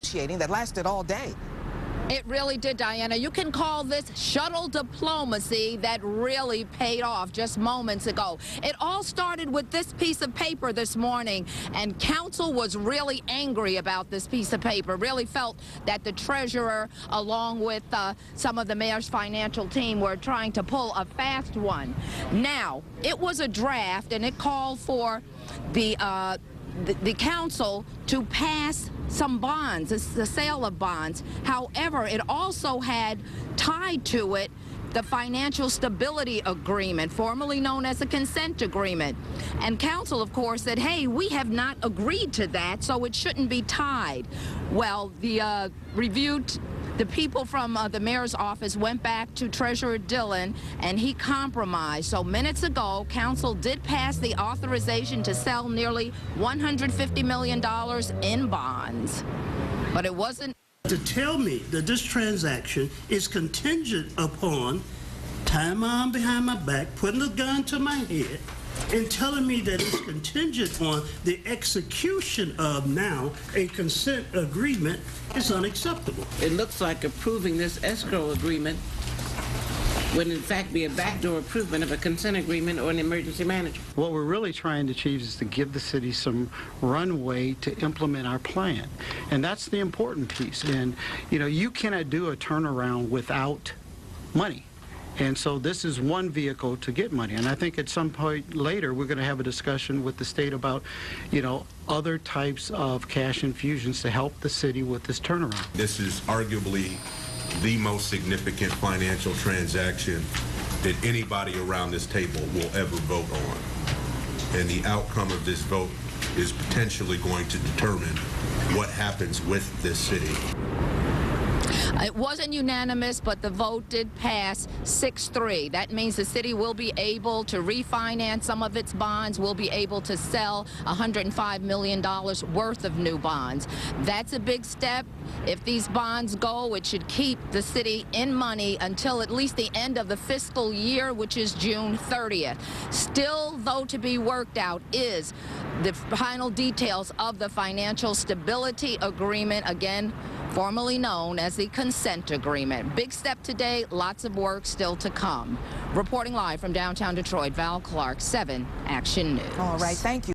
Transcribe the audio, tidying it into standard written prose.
negotiating that lasted all day. It really did, Diana. You can call this shuttle diplomacy that really paid off just moments ago. It all started with this piece of paper this morning, and council was really angry about this piece of paper, really felt that the treasurer, along with some of the mayor's financial team, were trying to pull a fast one. Now, it was a draft, and it called for the council to pass some bonds. It's the sale of bonds. However, it also had tied to it the financial stability agreement, formerly known as a consent agreement. And council, of course, said, hey, we have not agreed to that, so it shouldn't be tied. Well, the people from the mayor's office went back to Treasurer Dillon, and he compromised. So minutes ago, council did pass the authorization to sell nearly $150 million in bonds. But it wasn't. To tell me that this transaction is contingent upon tying my arm behind my back, putting a gun to my head, and telling me that it's contingent on the execution of now a consent agreement is unacceptable. It looks like approving this escrow agreement would in fact be a backdoor approval of a consent agreement or an emergency management. What we're really trying to achieve is to give the city some runway to implement our plan. And that's the important piece. And, you know, you cannot do a turnaround without money. And so this is one vehicle to get money. And I think at some point later, we're going to have a discussion with the state about, you know, other types of cash infusions to help the city with this turnaround. This is arguably the most significant financial transaction that anybody around this table will ever vote on. And the outcome of this vote is potentially going to determine what happens with this city. It wasn't unanimous, but the vote did pass 6-3. That means the city will be able to refinance some of its bonds, will be able to sell $105 million worth of new bonds. That's a big step. If these bonds go, it should keep the city in money until at least the end of the fiscal year, which is June 30th. Still, though, to be worked out is the final details of the financial stability agreement, again, formerly known as the consent agreement. Big step today, lots of work still to come. Reporting live from downtown Detroit, Val Clark, 7 Action News. All right, thank you.